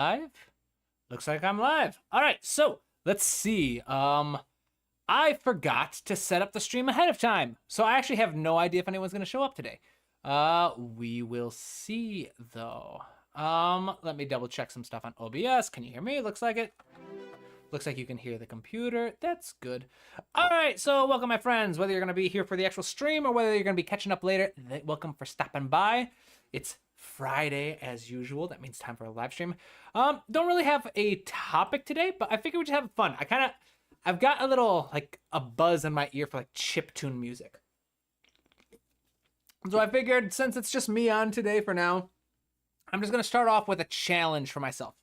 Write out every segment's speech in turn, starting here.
Live? Looks like I'm live. All right, so let's see. I forgot to set up the stream ahead of time, so I actually have no idea if anyone's gonna show up today. We will see though. Let me double check some stuff on OBS. Can you hear me? Looks like it. Looks like you can hear the computer. That's good. All right, so welcome, my friends. Whether you're gonna be here for the actual stream or whether you're gonna be catching up later, welcome for stopping by. It's Friday as usual. That means time for a live stream. Don't really have a topic today, but I figured we'd just have fun. I've got a little, like, a buzz in my ear for, like, chiptune music. So I figured, since it's just me on today for now, I'm just gonna start off with a challenge for myself.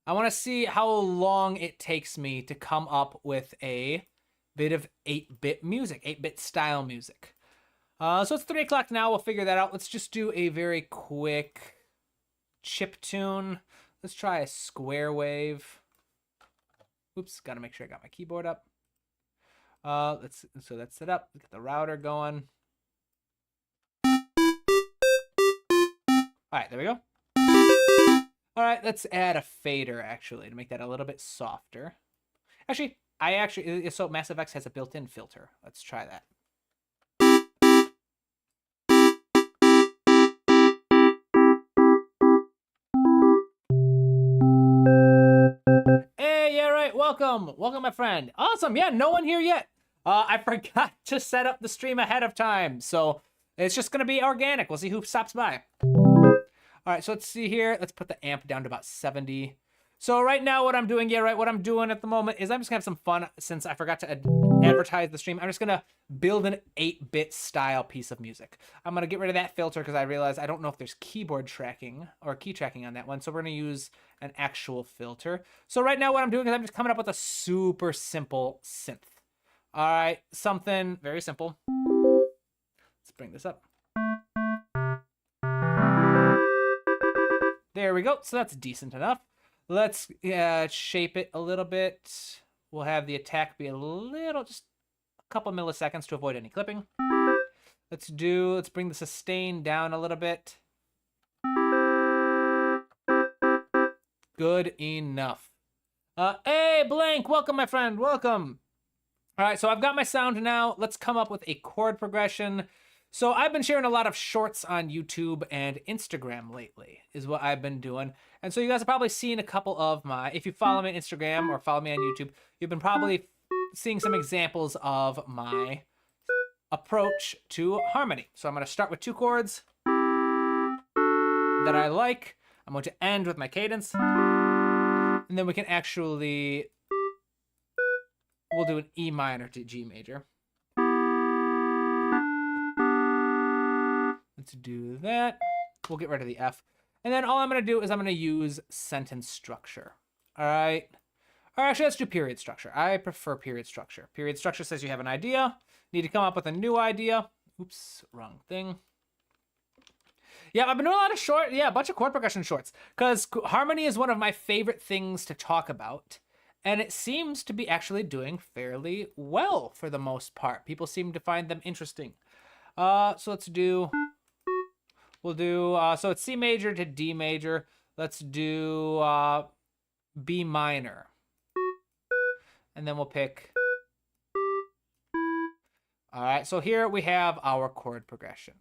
I want to see how long it takes me to come up with a bit of 8-bit music, 8-bit style music. So it's 3 o'clock now. We'll figure that out. Let's just do a very quick chiptune. Let's try a square wave. Oops, got to make sure I got my keyboard up. So that's set up. Get the router going. All right, there we go. All right, let's add a fader, actually, to make that a little bit softer. Actually, so Mass Effect has a built-in filter. Let's try that. Hey, yeah, right, welcome, my friend. Awesome, yeah, no one here yet. I forgot to set up the stream ahead of time, so it's just gonna be organic. We'll see who stops by. All right, so let's see here. Let's put the amp down to about 70. So right now what I'm doing at the moment is I'm just gonna have some fun since I forgot to advertise the stream. I'm just gonna build an 8-bit style piece of music. I'm gonna get rid of that filter because I realize I don't know if there's keyboard tracking or key tracking on that one. So we're gonna use an actual filter. So right now what I'm doing is I'm just coming up with a super simple synth. All right, something very simple. Let's bring this up. There we go. So that's decent enough. Let's shape it a little bit. We'll have the attack be just a couple milliseconds to avoid any clipping. Let's bring the sustain down a little bit. Good enough. Hey, Blank, welcome, my friend, welcome. All right, so I've got my sound now. Let's come up with a chord progression. So I've been sharing a lot of shorts on YouTube and Instagram lately, is what I've been doing. And so you guys have probably seen a couple of if you follow me on Instagram or follow me on YouTube, you've been probably seeing some examples of my approach to harmony. So I'm going to start with 2 chords that I like. I'm going to end with my cadence. And then we can we'll do an E minor to G major. Let's do that. We'll get rid of the F. And then all I'm going to do is I'm going to use sentence structure. All right. Or actually, let's do period structure. I prefer period structure. Period structure says you have an idea, need to come up with a new idea. Oops, wrong thing. Yeah, I've been doing a bunch of chord progression shorts because harmony is one of my favorite things to talk about. And it seems to be actually doing fairly well for the most part. People seem to find them interesting. So let's do... so it's C major to D major. Let's do B minor. And then we'll pick. All right, so here we have our chord progression.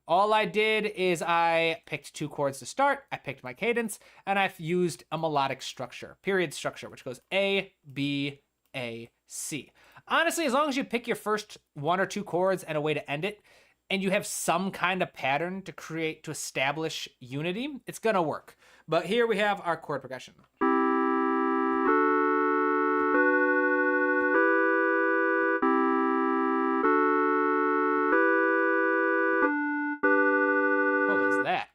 All I did is I picked 2 chords to start. I picked my cadence, and I've used a melodic structure, period structure, which goes A, B, A, C. Honestly, as long as you pick your first 1 or 2 chords and a way to end it, and you have some kind of pattern to establish unity, it's gonna work. But here we have our chord progression. What was that?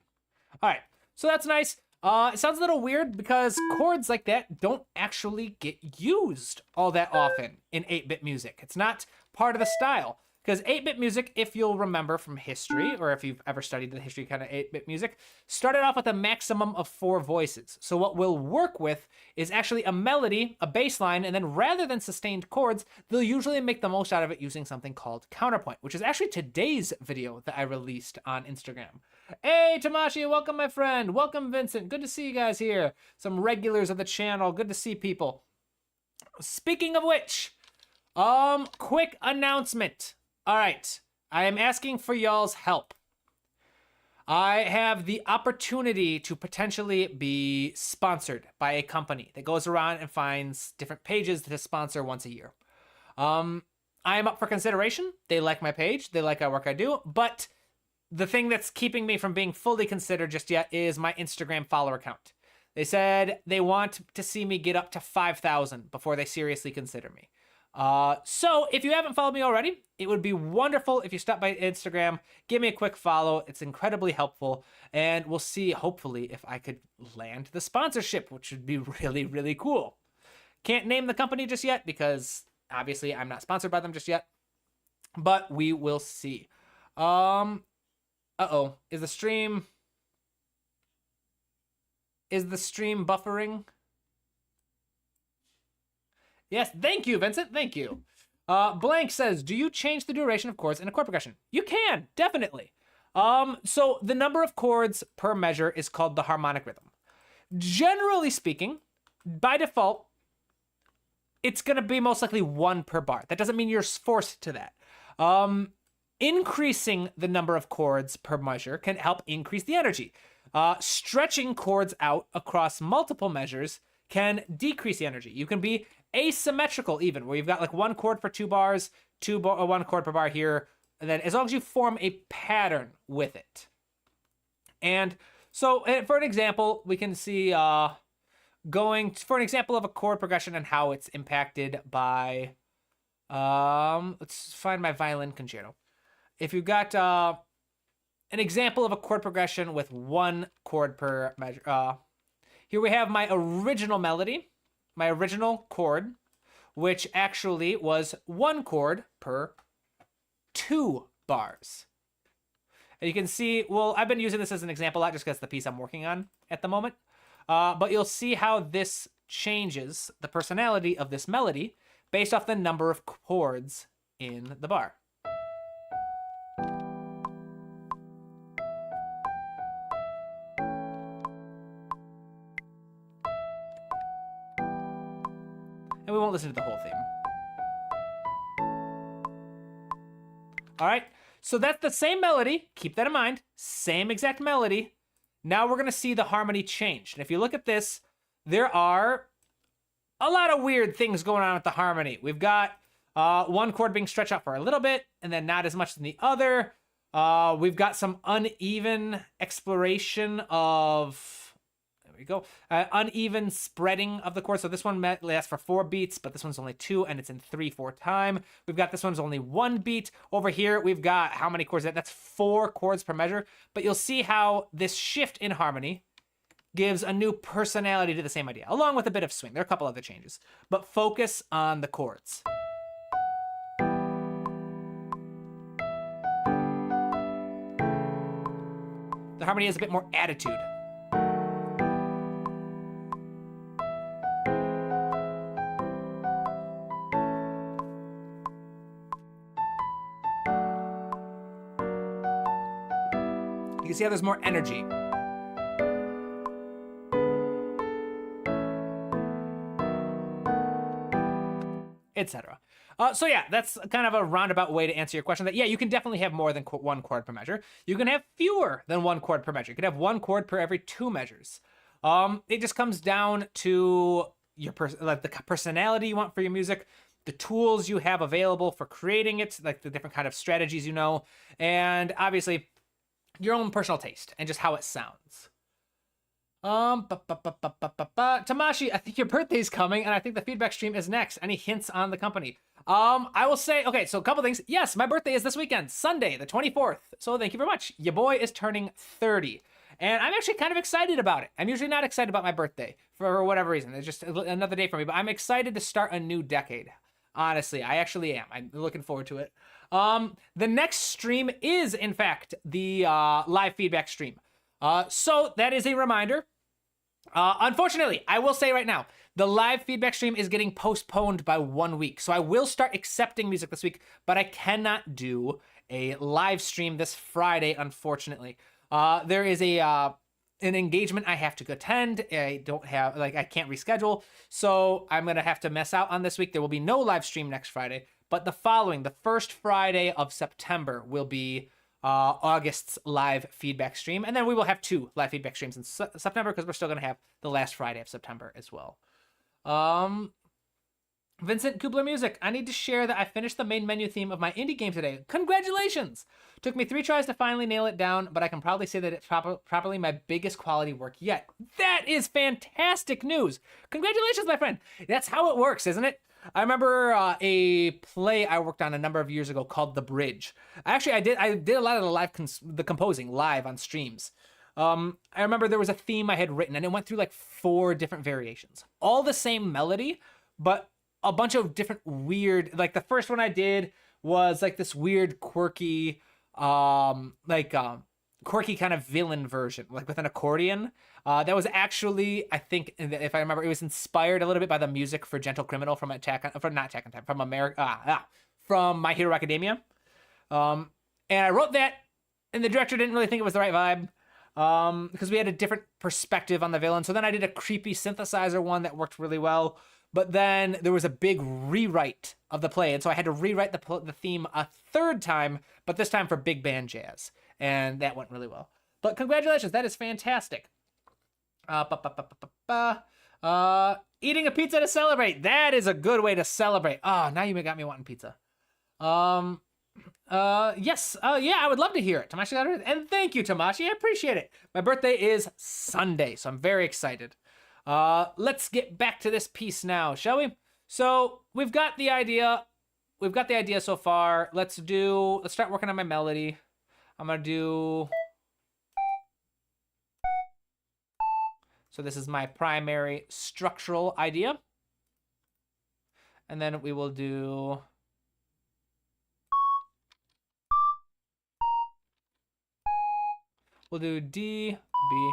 All right, so that's nice. It sounds a little weird because chords like that don't actually get used all that often in 8-bit music. It's not part of the style. Because 8-bit music, if you'll remember from history, or if you've ever studied the history kind of 8-bit music, started off with a maximum of 4 voices. So what we'll work with is actually a melody, a bass line, and then rather than sustained chords, they'll usually make the most out of it using something called counterpoint, which is actually today's video that I released on Instagram. Hey, Tamashi, welcome, my friend. Welcome, Vincent. Good to see you guys here. Some regulars of the channel. Good to see people. Speaking of which, quick announcement. All right, I am asking for y'all's help. I have the opportunity to potentially be sponsored by a company that goes around and finds different pages to sponsor once a year. I am up for consideration. They like my page. They like our work I do, but the thing that's keeping me from being fully considered just yet is my Instagram follower count. They said they want to see me get up to 5,000 before they seriously consider me. So if you haven't followed me already, it would be wonderful if you stop by Instagram, give me a quick follow. It's incredibly helpful, and we'll see, hopefully, if I could land the sponsorship, which would be really, really cool. Can't name the company just yet because obviously I'm not sponsored by them just yet, but we will see. Uh-oh, is the stream buffering? Yes, thank you, Vincent, thank you. Blank says, do you change the duration of chords in a chord progression? You can, definitely. So the number of chords per measure is called the harmonic rhythm. Generally speaking, by default, it's gonna be most likely 1 per bar. That doesn't mean you're forced to that. Increasing the number of chords per measure can help increase the energy. Stretching chords out across multiple measures can decrease the energy. You can be asymmetrical even, where you've got like 1 chord for 2 bars, 1 chord per bar here, and then as long as you form a pattern with it. And so for an example, we can see going for an example of a chord progression and how it's impacted by, let's find my violin concerto. If you've got an example of a chord progression with 1 chord per measure, here we have my original melody, my original chord, which actually was 1 chord per 2 bars. And you can see, well, I've been using this as an example, not just because it's the piece I'm working on at the moment, but you'll see how this changes the personality of this melody based off the number of chords in the bar. And we won't listen to the whole theme. All right, so that's the same melody. Keep that in mind. Same exact melody. Now we're gonna see the harmony change. And if you look at this, there are a lot of weird things going on with the harmony. We've got 1 chord being stretched out for a little bit and then not as much than the other. We've got some uneven exploration of, there we go, uneven spreading of the chords. So this one lasts for 4 beats, but this one's only 2 and it's in 3/4 time. We've got this one's only 1 beat. Over here, we've got how many chords? That's 4 chords per measure. But you'll see how this shift in harmony gives a new personality to the same idea, along with a bit of swing. There are a couple other changes, but focus on the chords. The harmony has a bit more attitude. You can see how there's more energy. Etc. So yeah, that's kind of a roundabout way to answer your question that, yeah, you can definitely have more than 1 chord per measure. You can have fewer than 1 chord per measure. You could have 1 chord per every 2 measures. It just comes down to your like the personality you want for your music, the tools you have available for creating it, like the different kind of strategies you know, and obviously your own personal taste and just how it sounds. Tamashi, I think your birthday's coming, and I think the feedback stream is next. Any hints on the company? I will say, okay, so a couple things. Yes, my birthday is this weekend, Sunday, the 24th. So thank you very much. Your boy is turning 30. And I'm actually kind of excited about it. I'm usually not excited about my birthday for whatever reason. It's just another day for me, but I'm excited to start a new decade. Honestly, I actually am. I'm looking forward to it. The next stream is, in fact, the live feedback stream. So that is a reminder. Unfortunately, I will say right now, the live feedback stream is getting postponed by 1 week. So I will start accepting music this week, but I cannot do a live stream this Friday, unfortunately. There is a an engagement I have to attend. I don't have I can't reschedule, so I'm gonna have to miss out on this week. There will be no live stream next Friday, but the first Friday of September will be August's live feedback stream, and then we will have 2 live feedback streams in September because we're still gonna have the last Friday of September as well. Vincent Kubler Music. I need to share that I finished the main menu theme of my indie game today. Congratulations! Took me 3 tries to finally nail it down, but I can proudly say that it's properly my biggest quality work yet. That is fantastic news! Congratulations, my friend! That's how it works, isn't it? I remember a play I worked on a number of years ago called The Bridge. Actually, I did a lot of the composing live on streams. I remember there was a theme I had written, and it went through like 4 different variations. All the same melody, but a bunch of different weird, like the first one I did was like this weird quirky kind of villain version, like with an accordion. That was actually, I think, if I remember, it was inspired a little bit by the music for Gentle Criminal from from My Hero Academia. And I wrote that, and the director didn't really think it was the right vibe. Because we had a different perspective on the villain. So then I did a creepy synthesizer one that worked really well. But then there was a big rewrite of the play, and so I had to rewrite the theme a 3rd time, but this time for big band jazz, and that went really well. But congratulations, that is fantastic. Eating a pizza to celebrate. That is a good way to celebrate. Oh, now you got me wanting pizza. Yes. Yeah, I would love to hear it. Tamashi got it. And thank you, Tamashi. I appreciate it. My birthday is Sunday, so I'm very excited. Let's get back to this piece now, shall we? So we've got the idea. We've got the idea so far. Let's start working on my melody. I'm gonna do. So this is my primary structural idea. And then we will do. We'll do D, B.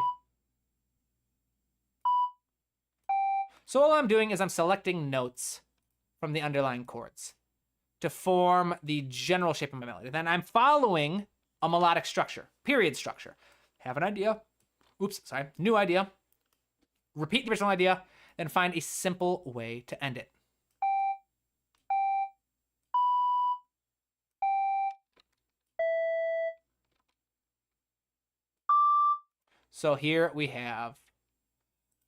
So all I'm doing is I'm selecting notes from the underlying chords to form the general shape of my melody. Then I'm following a melodic structure, period structure. Have an idea. Oops, sorry, new idea. Repeat the original idea, then find a simple way to end it. So here we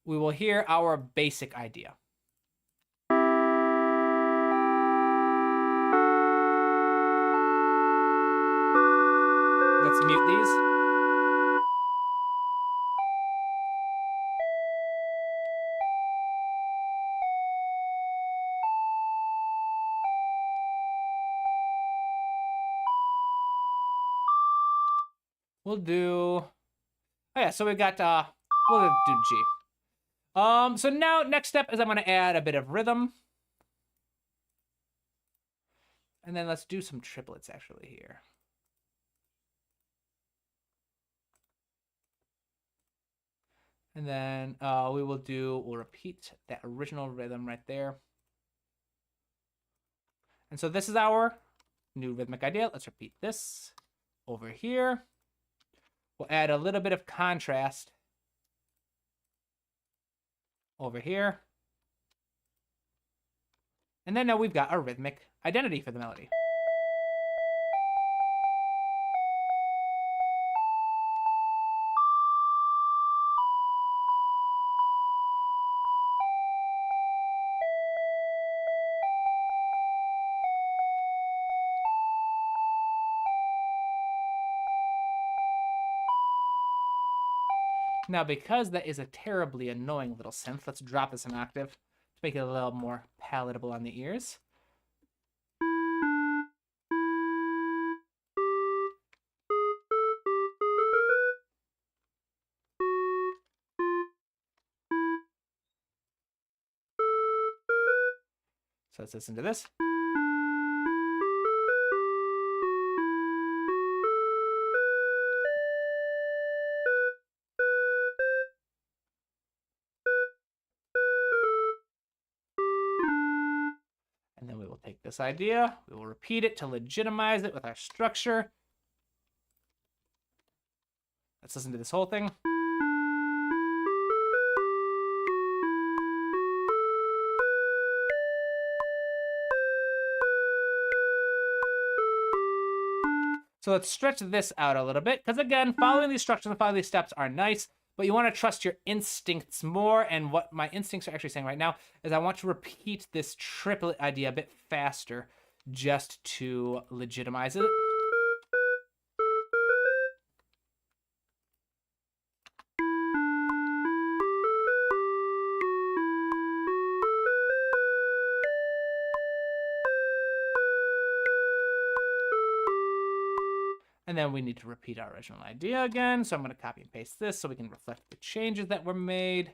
will hear our basic idea. Let's mute these. We'll do, oh yeah, so we've got, we'll do G. So now next step is I'm gonna add a bit of rhythm. And then let's do some triplets actually here. And then we'll repeat that original rhythm right there. And so this is our new rhythmic idea. Let's repeat this over here. We'll add a little bit of contrast over here. And then now we've got our rhythmic identity for the melody. Now, because that is a terribly annoying little synth, let's drop this an octave to make it a little more palatable on the ears. So let's listen to this. And then we will take this idea, we will repeat it to legitimize it with our structure. Let's listen to this whole thing. So let's stretch this out a little bit, because again, following these structures and following these steps are nice, but you want to trust your instincts more. And what my instincts are actually saying right now is I want to repeat this triplet idea a bit faster just to legitimize it. And then we need to repeat our original idea again. So I'm going to copy and paste this so we can reflect the changes that were made.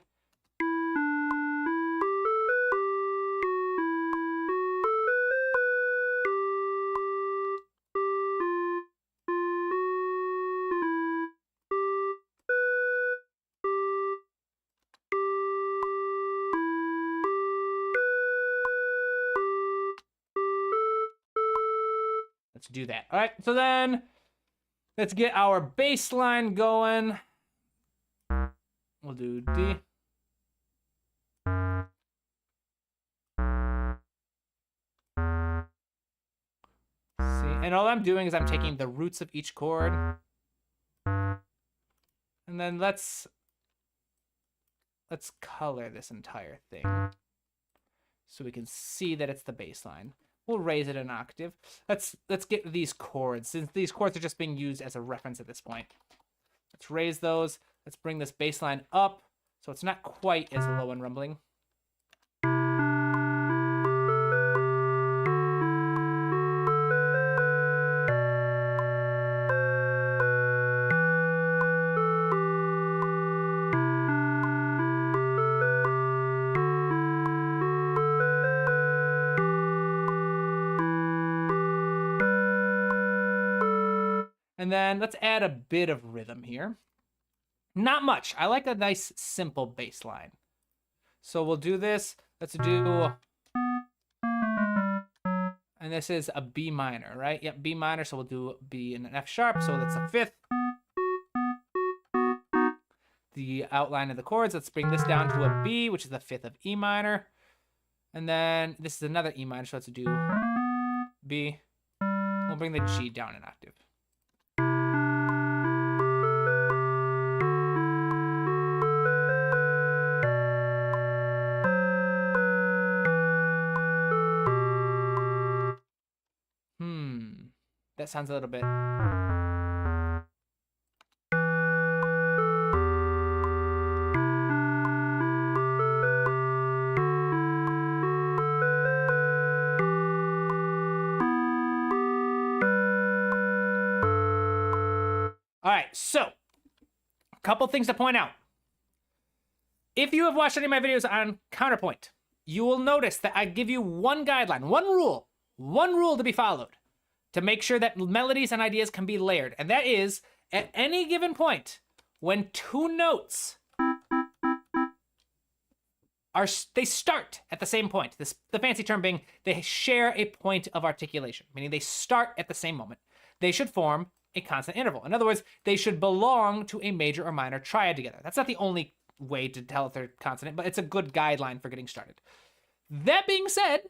Let's do that. All right, so then let's get our bass line going. We'll do D. C. And all I'm doing is I'm taking the roots of each chord. And then let's color this entire thing so we can see that it's the bass line. We'll raise it an octave. Let's get these chords, since these chords are just being used as a reference at this point. Let's raise those. Let's bring this bass line up so it's not quite as low and rumbling. And then let's add a bit of rhythm here. Not much. I like a nice, simple bass line. So we'll do this. Let's do... And this is a B minor, right? Yep, B minor. So we'll do B and an F sharp. So that's a fifth. The outline of the chords. Let's bring this down to a B, which is the fifth of E minor. And then this is another E minor. So let's do B. We'll bring the G down an octave. That sounds a little bit. All right, so a couple things to point out. If you have watched any of my videos on counterpoint, you will notice that I give you one guideline, one rule to be followed to make sure that melodies and ideas can be layered. And that is, at any given point, when two notes they start at the same point. The fancy term being they share a point of articulation, meaning they start at the same moment. They should form a consonant interval. In other words, they should belong to a major or minor triad together. That's not the only way to tell if they're consonant, but it's a good guideline for getting started. That being said,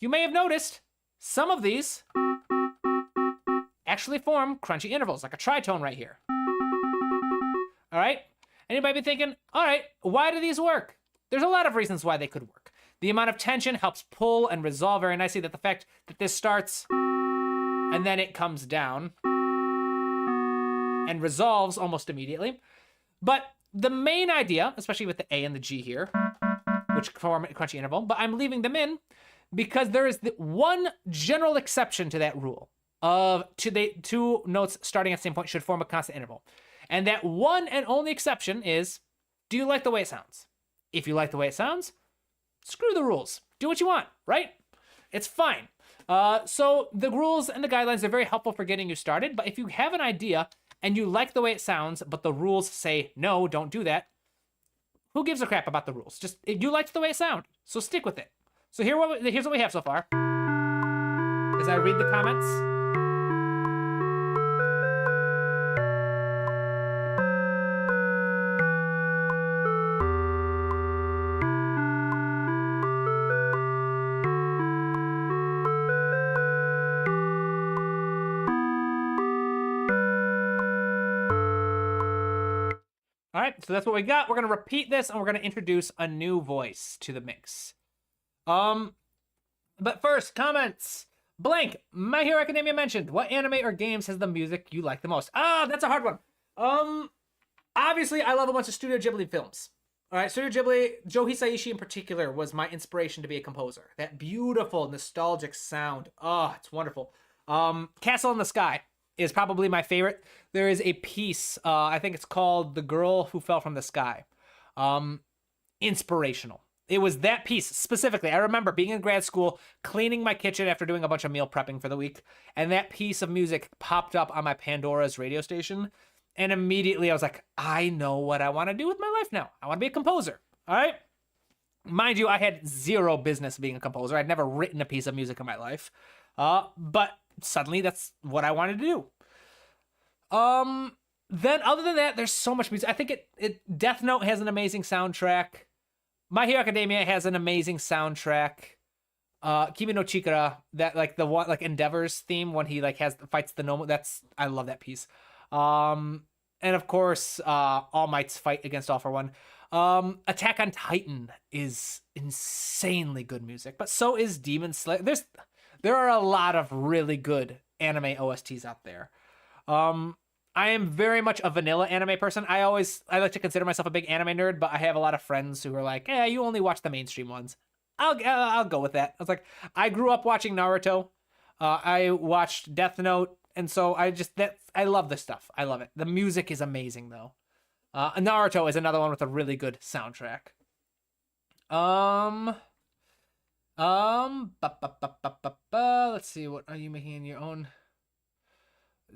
you may have noticed some of these actually form crunchy intervals, like a tritone right here. All right? Anybody be thinking, all right, why do these work? There's a lot of reasons why they could work. The amount of tension helps pull and resolve very nicely. That the fact that this starts and then it comes down and resolves almost immediately. But the main idea, especially with the A and the G here, which form a crunchy interval, but I'm leaving them in because there is the one general exception to that rule of two notes starting at the same point should form a constant interval. And that one and only exception is, do you like the way it sounds? If you like the way it sounds, screw the rules. Do what you want, right? It's fine. So the rules and the guidelines are very helpful for getting you started, but if you have an idea and you like the way it sounds, but the rules say, no, don't do that, who gives a crap about the rules? Just, you liked the way it sounded, so stick with it. So here's what we have so far. As I read the comments. so that's what we got. We're gonna repeat this, and we're gonna introduce a new voice to the mix. But first, comments. Blank, My Hero Academia mentioned. What anime or games has the music you like the most? Ah, that's a hard one. Obviously, I love a bunch of Studio Ghibli films. All right, Studio Ghibli, Joe Hisaishi in particular was my inspiration to be a composer. That beautiful, nostalgic sound. Oh, it's wonderful. Castle in the Sky is probably my favorite. There is a piece, I think it's called The Girl Who Fell from the Sky. Inspirational. It was that piece specifically. I remember being in grad school, cleaning my kitchen after doing a bunch of meal prepping for the week, and that piece of music popped up on my Pandora's radio station, and immediately I was like, I know what I want to do with my life now. I want to be a composer, all right? Mind you, I had zero business being a composer. I'd never written a piece of music in my life, but suddenly that's what I wanted to do. Then other than that, there's so much music. I think Death Note has an amazing soundtrack. My Hero Academia has an amazing soundtrack. Kimi no Chikara, that like the one like Endeavor's theme when he like fights the Nomo. I love that piece. And of course, All Might's fight against All for One. Attack on Titan is insanely good music, but so is Demon Slayer. There are a lot of really good anime OSTs out there. I am very much a vanilla anime person. I like to consider myself a big anime nerd, but I have a lot of friends who are like, "Yeah, you only watch the mainstream ones." I'll go with that. I was like, I grew up watching Naruto. I watched Death Note, and so I love this stuff. I love it. The music is amazing though. Naruto is another one with a really good soundtrack. Let's see, what are you making in your own?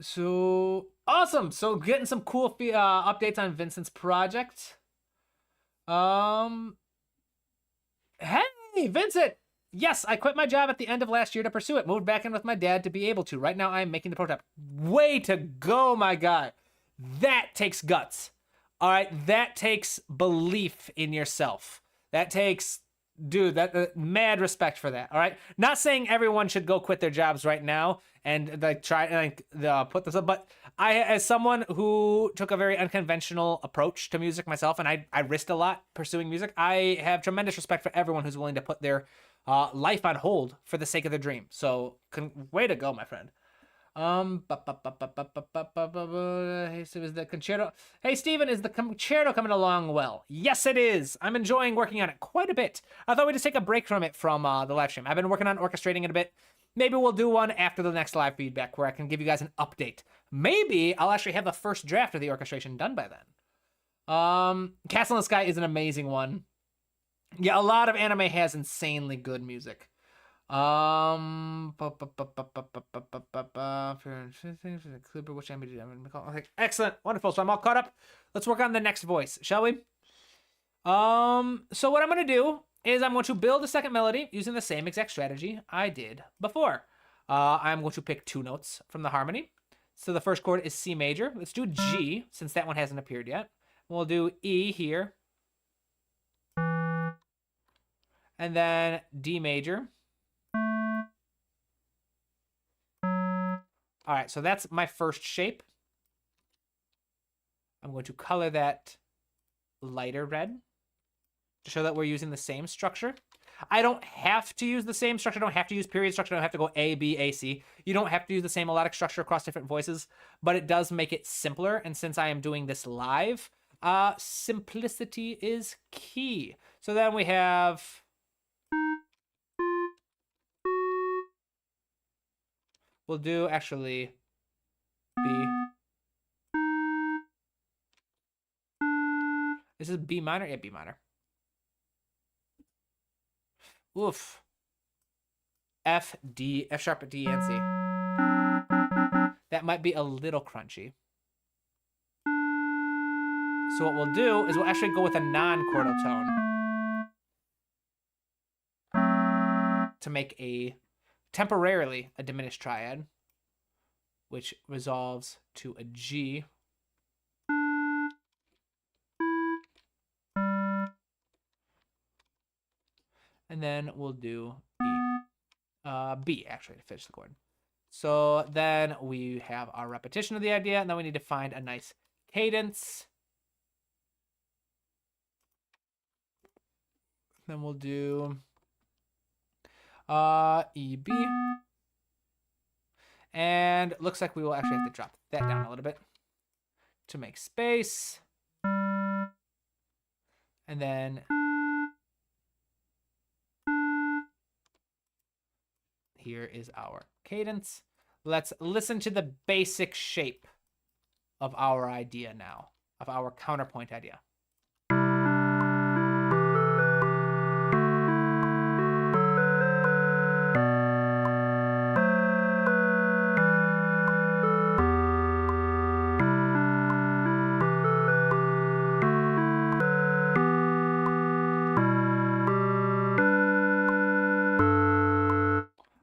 So awesome. So getting some cool updates on Vincent's project. Hey, Vincent. Yes, I quit my job at the end of last year to pursue it. Moved back in with my dad to be able to. Right now, I am making the prototype. Way to go, my guy. That takes guts. All right, that takes belief in yourself. That takes, dude, mad respect for that. All right, not saying everyone should go quit their jobs right now and like try and like put this up, but I, as someone who took a very unconventional approach to music myself, and I risked a lot pursuing music, I have tremendous respect for everyone who's willing to put their life on hold for the sake of their dream. So, way to go, my friend. Hey, so is the concerto? Hey, Steven, is the concerto coming along well? Yes, it is. I'm enjoying working on it quite a bit. I thought we'd just take a break from it from the live stream. I've been working on orchestrating it a bit. Maybe we'll do one after the next live feedback where I can give you guys an update. Maybe I'll actually have the first draft of the orchestration done by then. Castle in the Sky is an amazing one. Yeah, a lot of anime has insanely good music. Excellent, wonderful. So I'm all caught up. Let's work on the next voice, shall we? So what I'm gonna do is I'm going to build a second melody using the same exact strategy I did before. I'm going to pick 2 notes from the harmony. So the first chord is C major. Let's do G since that one hasn't appeared yet. We'll do E here. And then D major. All right, so that's my first shape. I'm going to color that lighter red to show that we're using the same structure. I don't have to use the same structure. I don't have to use period structure. I don't have to go A, B, A, C. You don't have to use the same melodic structure across different voices, but it does make it simpler. And since I am doing this live, simplicity is key. So then we have... We'll do actually B. This is B minor? Yeah, B minor. Oof. F, D, F sharp, D, and C. That might be a little crunchy. So what we'll do is we'll actually go with a non-chordal tone to make temporarily a diminished triad, which resolves to a G. And then we'll do E. B, actually, to finish the chord. So then we have our repetition of the idea, and then we need to find a nice cadence. Then we'll do EB. And it looks like we will actually have to drop that down a little bit to make space. And then here is our cadence. Let's listen to the basic shape of our idea now, of our counterpoint idea.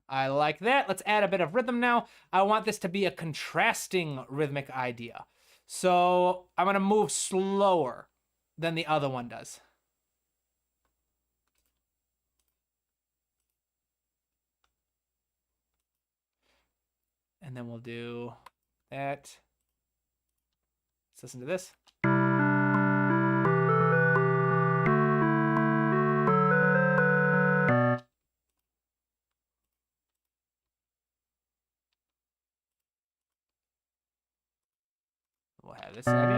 I like that. Let's add a bit of rhythm now. I want this to be a contrasting rhythmic idea. So I'm going to move slower than the other one does. And then we'll do that. Let's listen to this. We'll have this idea.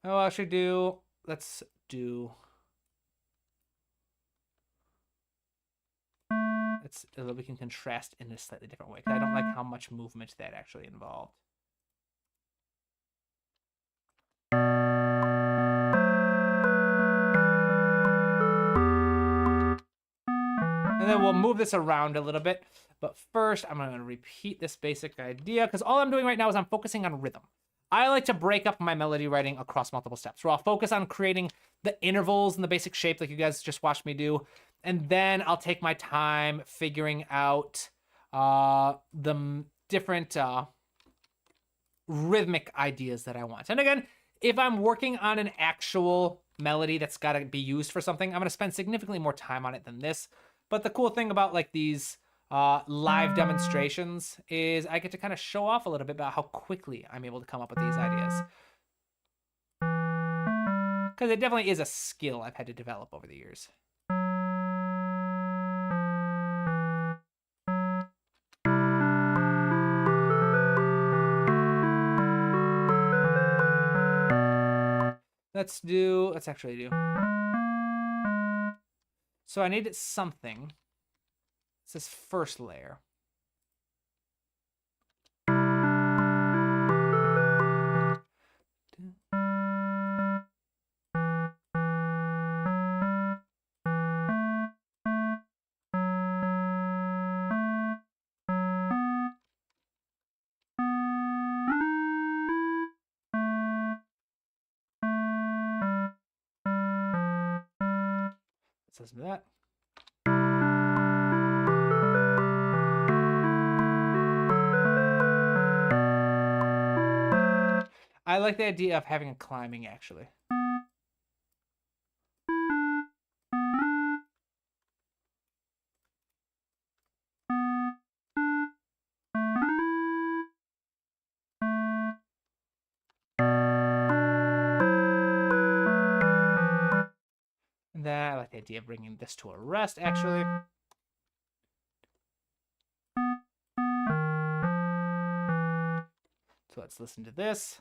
And we'll actually do, let's do, we can contrast in a slightly different way, because I don't like how much movement that actually involved. And then we'll move this around a little bit. But first, I'm going to repeat this basic idea, because all I'm doing right now is I'm focusing on rhythm. I like to break up my melody writing across multiple steps, where I'll focus on creating the intervals and the basic shape like you guys just watched me do. And then I'll take my time figuring out the different rhythmic ideas that I want. And again, if I'm working on an actual melody that's got to be used for something, I'm going to spend significantly more time on it than this. But the cool thing about like these live demonstrations is I get to kind of show off a little bit about how quickly I'm able to come up with these ideas. Because it definitely is a skill I've had to develop over the years. Let's actually do. So I need something. It's this first layer. Let's listen to that. I like the idea of having a climbing, actually. And then I like the idea of bringing this to a rest, actually. So let's listen to this.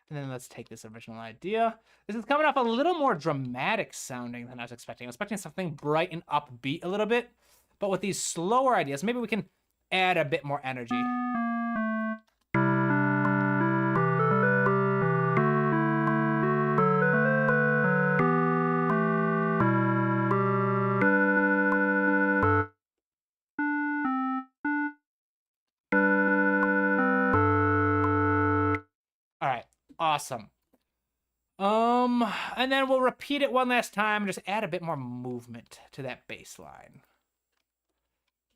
And then let's take this original idea. This is coming off a little more dramatic sounding than I was expecting. I was expecting something bright and upbeat a little bit. But with these slower ideas, maybe we can add a bit more energy. All right, awesome. And then we'll repeat it one last time and just add a bit more movement to that bass line.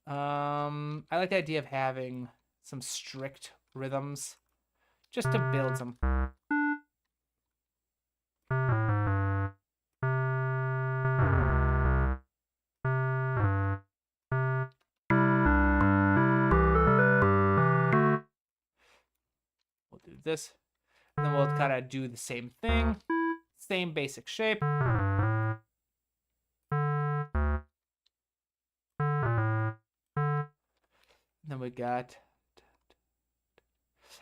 I like the idea of having some strict rhythms just to build some. this. And then we'll kind of do the same thing. Same basic shape. Then we got...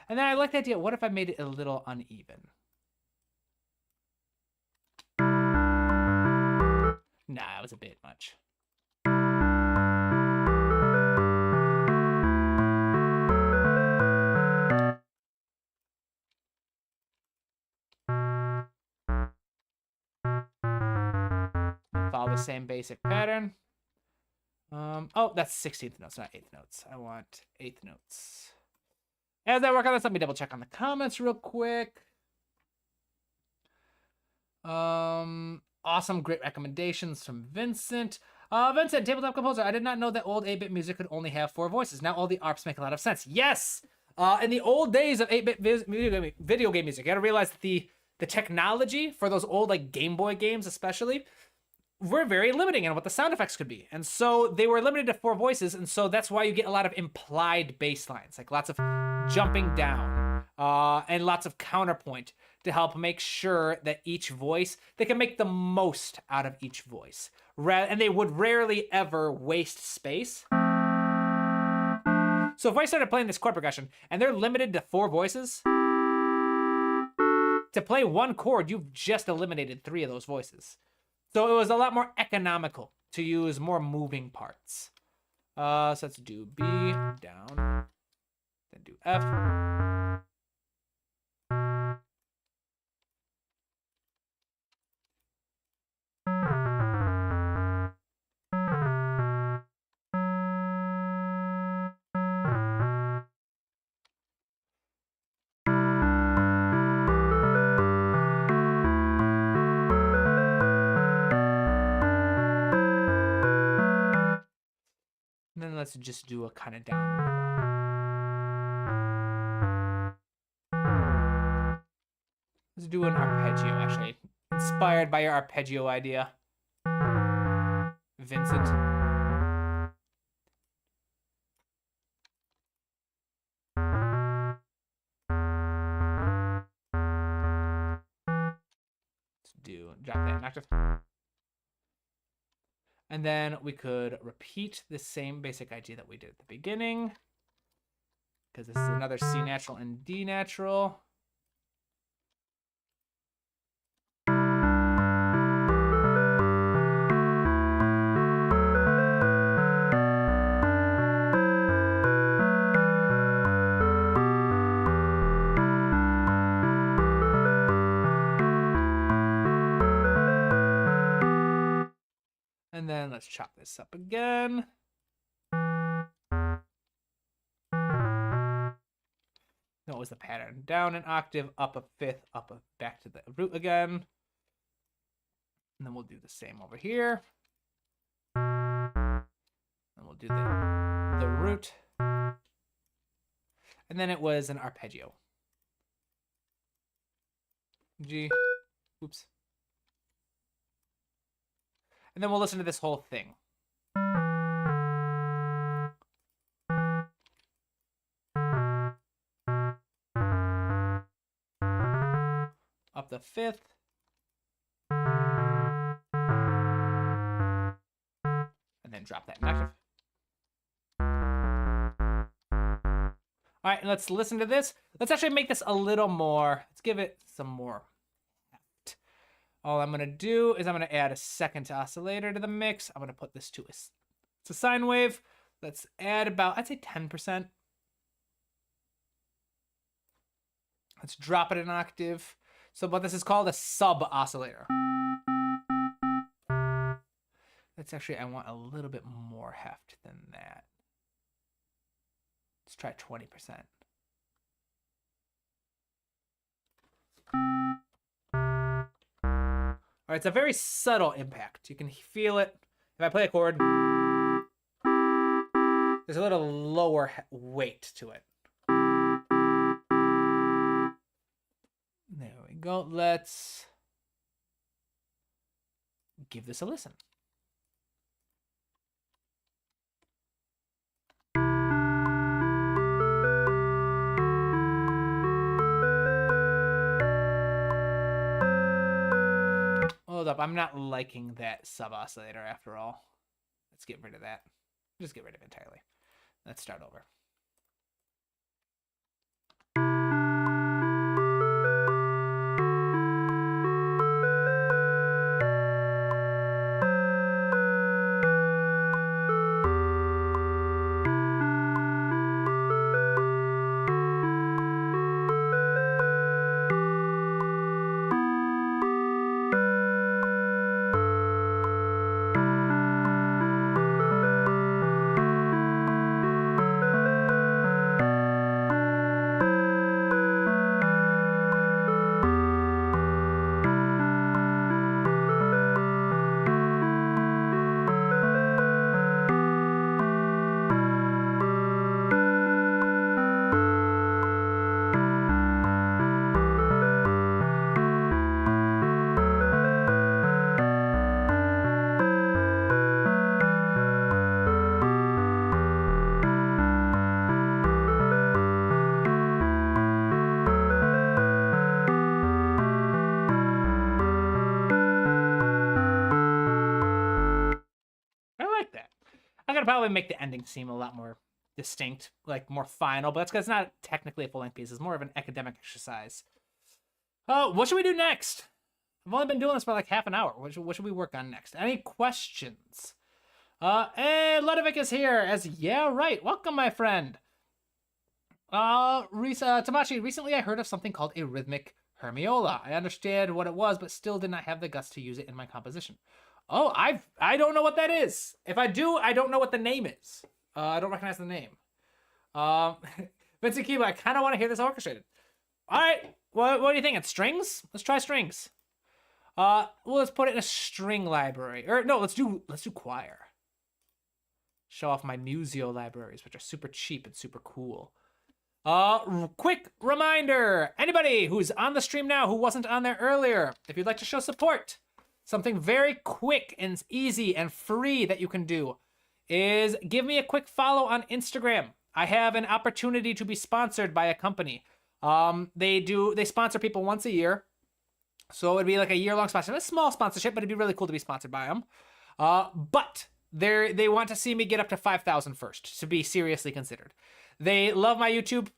And then I like the idea, what if I made it a little uneven? Nah, it was a bit much. Follow the same basic pattern. Oh, that's 16th notes, not 8th notes. I want 8th notes. As I work on this, let me double check on the comments real quick. Awesome, great recommendations from Vincent. Vincent, tabletop composer. I did not know that old 8-bit music could only have 4 voices. Now all the ARPs make a lot of sense. Yes! In the old days of 8-bit video game music, you gotta realize that the technology for those old like Game Boy games especially were very limiting in what the sound effects could be. And so they were limited to 4 voices, and so that's why you get a lot of implied bass lines, like lots of jumping down, and lots of counterpoint to help make sure that each voice, they can make the most out of each voice. And they would rarely ever waste space. So if I started playing this chord progression, and they're limited to 4 voices, to play one chord, you've just eliminated 3 of those voices. So it was a lot more economical to use more moving parts. So let's do B, down, then do F. And then let's just do a kind of down. Let's do an arpeggio, actually. Inspired by your arpeggio idea, Vincent. Let's drop that in octave. And then we could repeat the same basic idea that we did at the beginning, because this is another C natural and D natural. And then let's chop this up again. What was the pattern? Down an octave, up a fifth, back to the root again. And then we'll do the same over here. And we'll do the root. And then it was an arpeggio. G. Oops. And then we'll listen to this whole thing. Up the fifth. And then drop that in octave. All right, let's listen to this. Let's actually make this a little more, let's give it some more heft. All I'm gonna do is I'm gonna add a second oscillator to the mix. I'm gonna put this to it's a sine wave. Let's add about, I'd say 10%. Let's drop it an octave. So what this is called a sub oscillator. That's actually, I want a little bit more heft than that. Let's try 20%. All right, it's a very subtle impact. You can feel it. If I play a chord, there's a little lower weight to it. There we go. Let's give this a listen. up. I'm not liking that sub oscillator after all. Let's get rid of that. Just get rid of it entirely. Let's start over. Probably make the ending seem a lot more distinct, like more final, but that's because it's not technically a full-length piece. It's more of an academic exercise. What should we do next? I've only been doing this for like half an hour. What should we work on next? Any questions? Hey, Ludovic is here as yeah, right. Welcome, my friend. Tamashi, recently I heard of something called a rhythmic hermiola. I understand what it was, but still did not have the guts to use it in my composition. Oh, I don't know what that is. If I do, I don't know what the name is. I don't recognize the name. Vincent Kiba, I kind of want to hear this orchestrated. All right, what are you thinking? Strings? Let's try strings. Well, let's put it in a string library. Or no, let's do choir. Show off my Museo libraries, which are super cheap and super cool. Quick reminder, anybody who's on the stream now who wasn't on there earlier, if you'd like to show support, something very quick and easy and free that you can do is give me a quick follow on Instagram. I have an opportunity to be sponsored by a company. They sponsor people once a year. So it'd be like a year-long sponsorship. A small sponsorship, but it'd be really cool to be sponsored by them. But they want to see me get up to 5,000 first to be seriously considered. They love my YouTube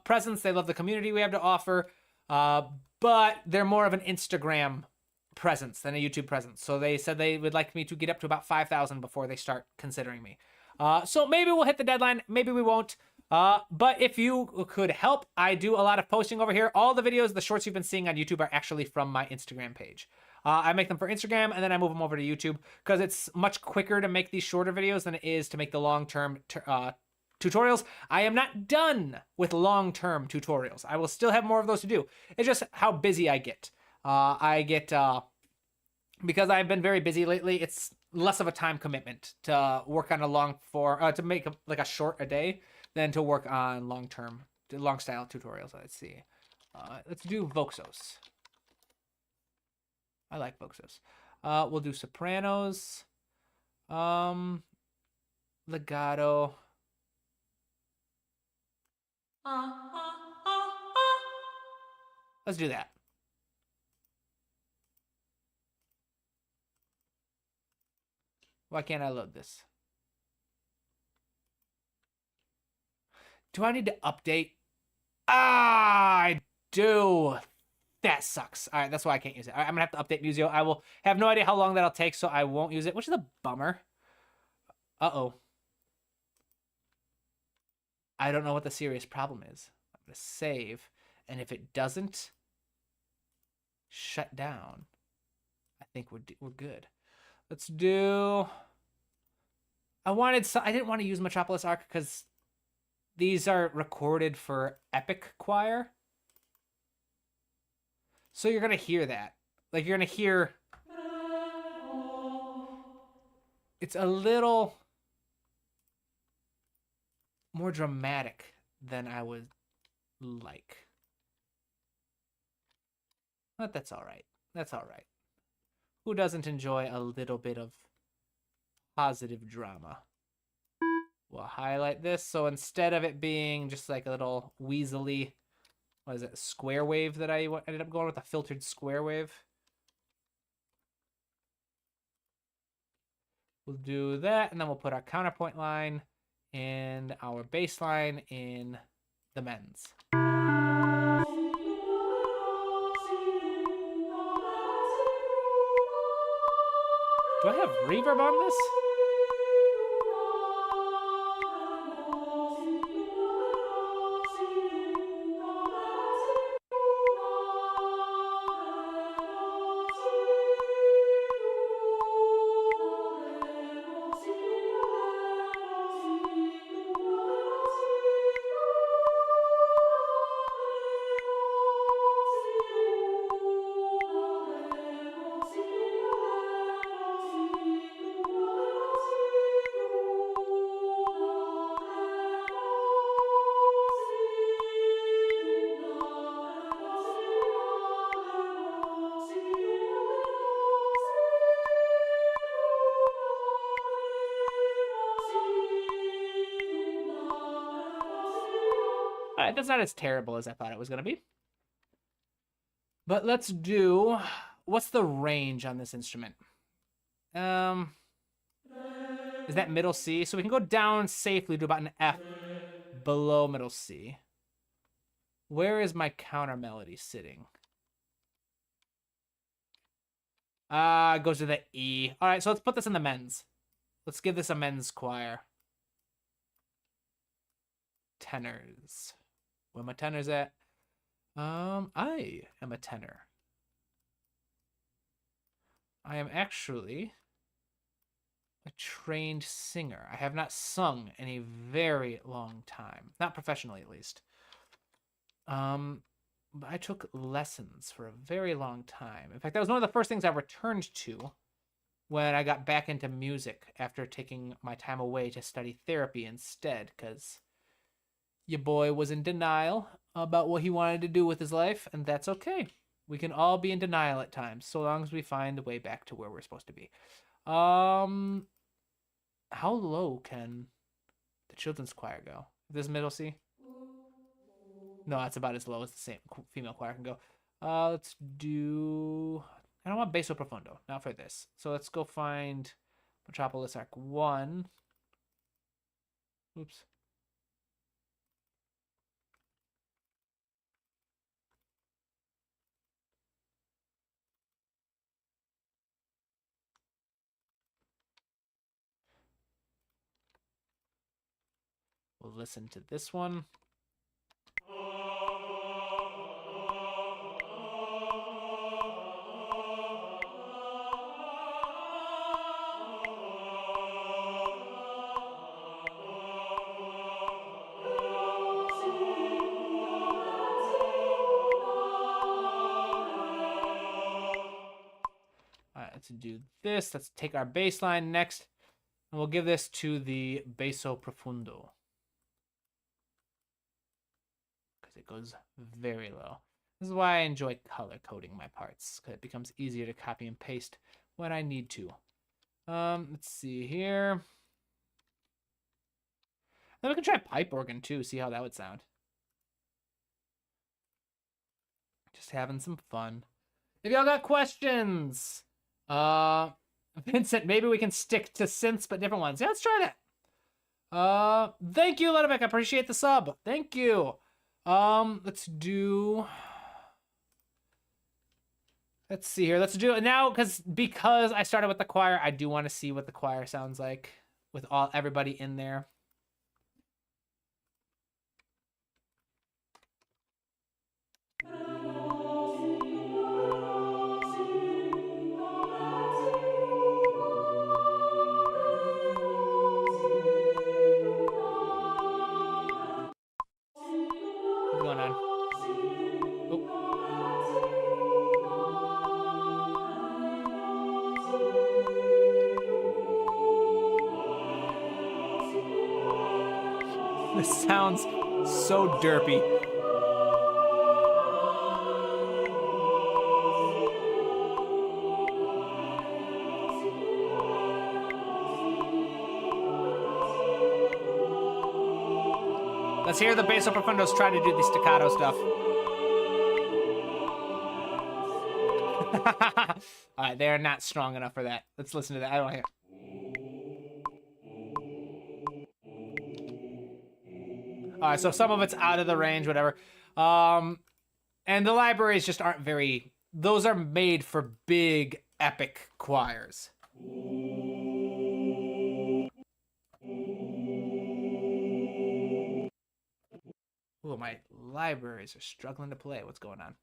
presence. They love the community we have to offer. But they're more of an Instagram presence than a YouTube presence. So they said they would like me to get up to about 5,000 before they start considering me. So maybe we'll hit the deadline. Maybe we won't. But if you could help, I do a lot of posting over here. All the videos, the shorts you've been seeing on YouTube are actually from my Instagram page. I make them for Instagram and then I move them over to YouTube because it's much quicker to make these shorter videos than it is to make the long-term tutorials. I am not done with long-term tutorials. I will still have more of those to do. It's just how busy I get. Because I've been very busy lately, it's less of a time commitment to work on to make like a short a day than to work on long style tutorials. Let's see. Let's do Voxos. I like Voxos. We'll do sopranos, legato. Let's do that. Why can't I load this? Do I need to update? I do. That sucks. All right, that's why I can't use it. All right, I'm going to have to update Museo. I will have no idea how long that'll take, so I won't use it, which is a bummer. Uh-oh. I don't know what the serious problem is. I'm going to save, and if it doesn't shut down, I think we're good. Let's do... I didn't want to use Metropolis Arc because these are recorded for Epic Choir. So you're going to hear that. Like, you're going to hear... It's a little more dramatic than I would like. But that's all right. That's all right. Who doesn't enjoy a little bit of positive drama? We'll highlight this. So instead of it being just like a little weaselly, what is it, square wave that I ended up going with, a filtered square wave. We'll do that, and then we'll put our counterpoint line and our bass line in the mens. Do I have reverb on this? All right, that's not as terrible as I thought it was going to be. But let's do, what's the range on this instrument? Is that middle C? So we can go down safely to about an F below middle C. Where is my counter melody sitting? It goes to the E. All right, so let's put this in the mens. Let's give this a men's choir. Tenors. Where my tenors at? I am a tenor. I am actually a trained singer. I have not sung in a very long time. Not professionally, at least. But I took lessons for a very long time. In fact, that was one of the first things I returned to when I got back into music after taking my time away to study therapy instead, because your boy was in denial about what he wanted to do with his life, and that's okay. We can all be in denial at times, so long as we find the way back to where we're supposed to be. How low can the children's choir go? This middle C? No, that's about as low as the same female choir can go. Let's do... I don't want basso profundo, not for this. So let's go find Metropolis Arc 1. Oops. We'll listen to this one. All right, let's do this. Let's take our bass line next, and we'll give this to the basso profundo, because it goes very low. This is why I enjoy color coding my parts, because it becomes easier to copy and paste when I need to. Let's see here. Then we can try pipe organ too, see how that would sound. Just having some fun. If y'all got questions, Vincent, maybe we can stick to synths but different ones. Yeah, let's try that. Thank you, Ludovic. I appreciate the sub. Thank you. Let's see here. Let's do it now, because I started with the choir. I do want to see what the choir sounds like with everybody in there. What's going on? Oh. This sounds so derpy. Let's hear the basso profundos try to do the staccato stuff. All right, they are not strong enough for that. Let's listen to that. I don't hear. All right, so some of it's out of the range, whatever. And the libraries just aren't very... Those are made for big, epic choirs. Ooh, my libraries are struggling to play. What's going on?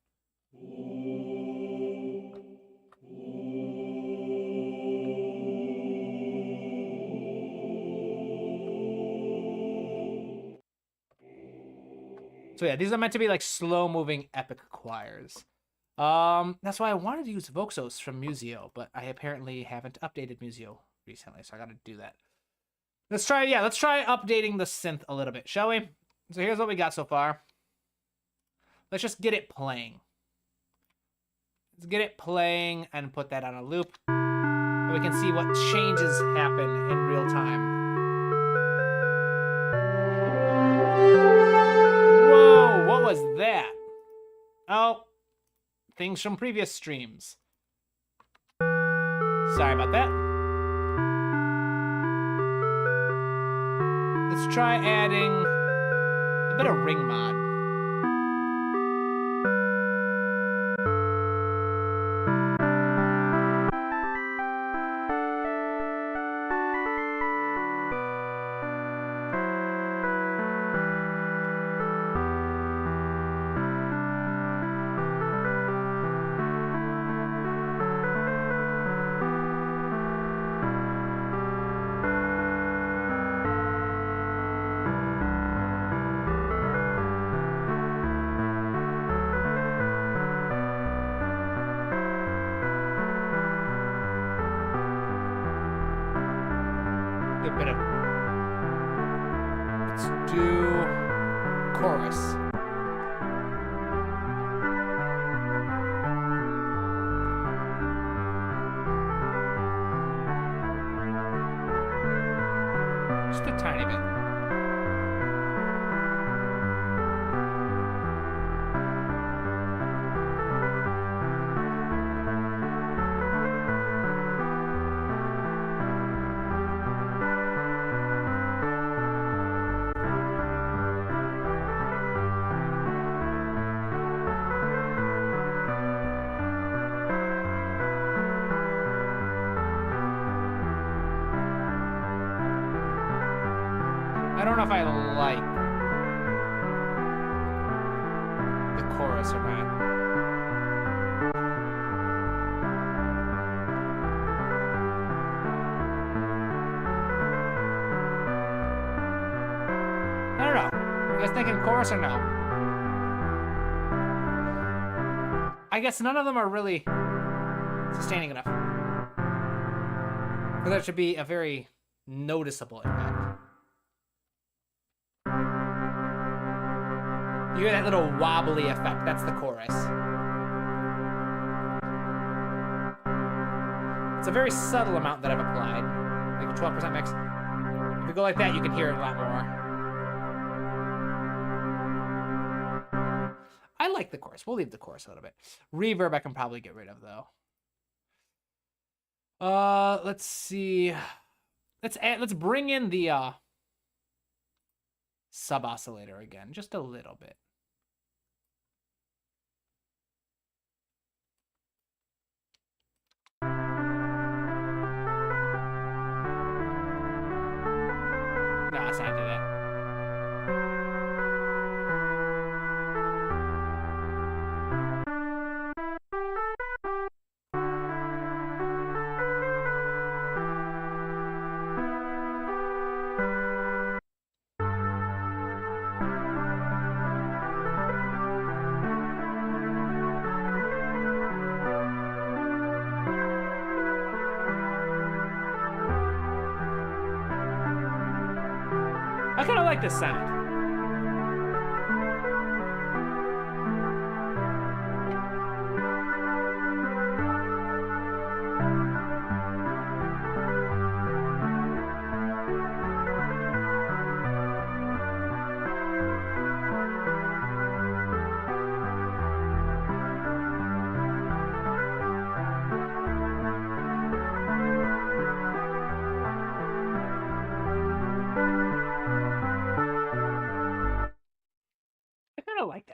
So yeah, these are meant to be like slow-moving epic choirs. That's why I wanted to use Voxos from Museo, but I apparently haven't updated Museo recently, so I gotta do that. Let's try updating the synth a little bit, shall we? So here's what we got so far. Let's just get it playing. Let's get it playing and put that on a loop. And we can see what changes happen in real time. Whoa, what was that? Oh, things from previous streams. Sorry about that. Let's try adding a bit of ring mod. A bit of... Let's do chorus. Just a tiny bit. I don't know if I like the chorus or not. I don't know. You guys thinking chorus or no? I guess none of them are really sustaining enough for that to be a very noticeable impact. You hear that little wobbly effect. That's the chorus. It's a very subtle amount that I've applied. Like a 12% mix. If you go like that, you can hear it a lot more. I like the chorus. We'll leave the chorus a little bit. Reverb I can probably get rid of, though. Let's see. Let's bring in the sub oscillator again, just a little bit. No, let's not do that. I kind of like this sound.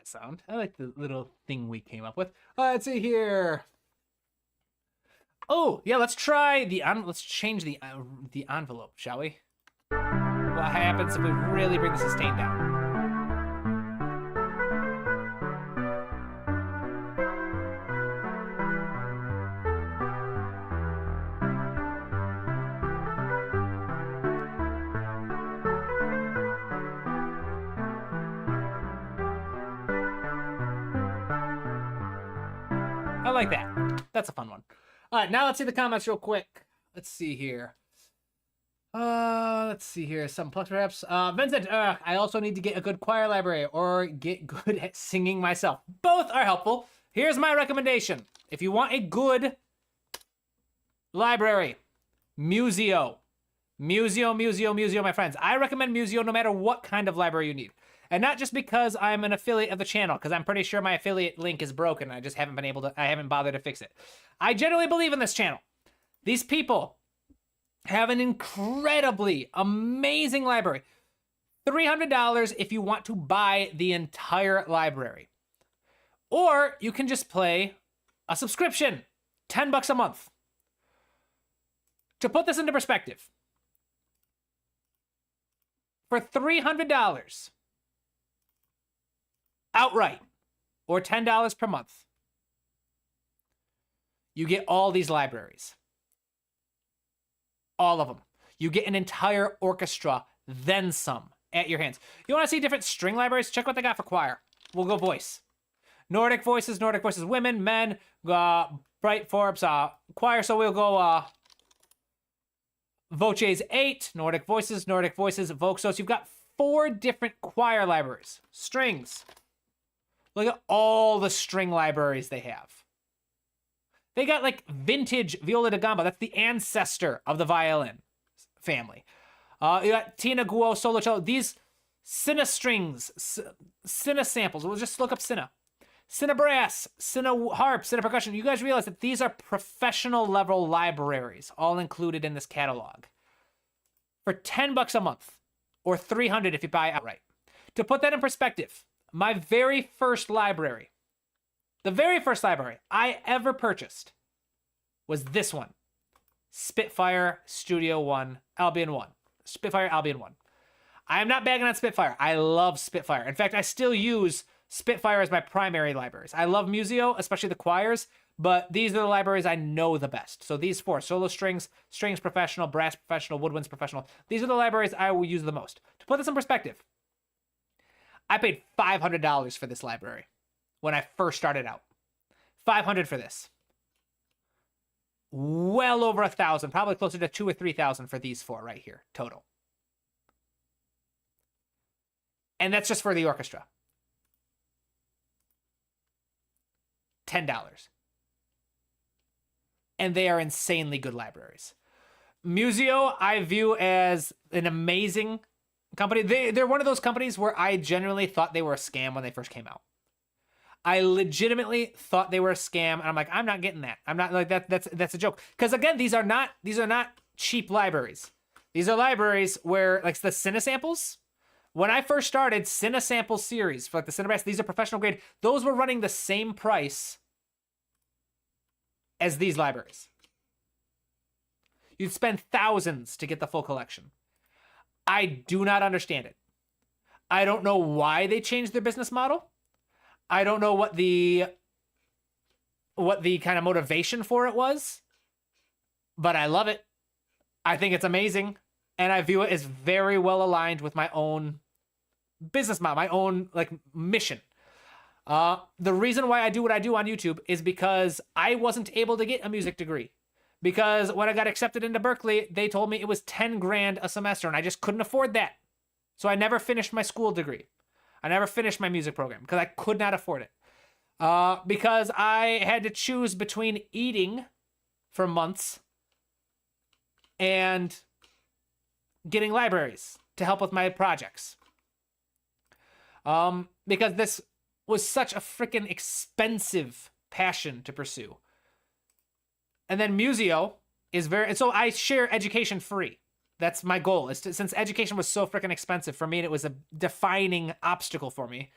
that sound. I like the little thing we came up with. Let's see here. Oh, yeah, let's try let's change the envelope, shall we? What happens if we really bring the sustain down? I like that. That's a fun one. All right, now let's see the comments real quick. Let's see here. Let's see here. Some plugs perhaps. Vincent, I also need to get a good choir library or get good at singing myself. Both are helpful. Here's my recommendation. If you want a good library, Museo. Museo, my friends. I recommend Museo no matter what kind of library you need. And not just because I'm an affiliate of the channel, because I'm pretty sure my affiliate link is broken. I just haven't been able to, I haven't bothered to fix it. I genuinely believe in this channel. These people have an incredibly amazing library. $300 if you want to buy the entire library. Or you can just play a subscription, $10 a month. To put this into perspective, for $300 outright, or $10 per month, you get all these libraries. All of them. You get an entire orchestra, then some, at your hands. You want to see different string libraries? Check what they got for choir. We'll go voice. Nordic voices, women, men, Bright Forbes, choir, so we'll go Voces 8, Nordic voices, Voxos. You've got 4 different choir libraries. Strings. Look at all the string libraries they have. They got like vintage viola da gamba. That's the ancestor of the violin family. You got Tina Guo solo cello. These Cine strings, Cine samples. We'll just look up Cine. Cine brass, Cine harp, Cine percussion. You guys realize that these are professional level libraries, all included in this catalog. For $10 a month, or $300 if you buy outright. To put that in perspective, my very first library, the very first library I ever purchased was this one. Spitfire Studio One, Albion 1. Spitfire Albion 1. I am not bagging on Spitfire. I love Spitfire. In fact, I still use Spitfire as my primary libraries. I love Museo, especially the choirs, but these are the libraries I know the best. So these 4, solo strings, strings professional, brass professional, woodwinds professional. These are the libraries I will use the most. To put this in perspective, I paid $500 for this library when I first started out. $500 for this. Well over $1,000, probably closer to $2,000 or $3,000 for these 4 right here, total. And that's just for the orchestra. $10. And they are insanely good libraries. Museo, I view as an amazing company. They're one of those companies where I genuinely thought they were a scam when they first came out. I legitimately thought they were a scam, and I'm like, I'm not getting that. I'm not like that. That's a joke. Because again, these are not cheap libraries. These are libraries where, like the Cine samples. When I first started, Cine sample series for like the Cine brass, these are professional grade. Those were running the same price as these libraries. You'd spend thousands to get the full collection. I do not understand it. I don't know why they changed their business model. I don't know what the kind of motivation for it was, but I love it. I think it's amazing, and I view it as very well aligned with my own business model, my own like mission. The reason why I do what I do on YouTube is because I wasn't able to get a music degree. Because when I got accepted into Berkeley, they told me it was 10 grand a semester, and I just couldn't afford that. So I never finished my school degree. I never finished my music program because I could not afford it. Because I had to choose between eating for months and getting libraries to help with my projects. Because this was such a freaking expensive passion to pursue. And then Museo is and so I share education free. That's my goal. Since education was so freaking expensive for me and it was a defining obstacle for me,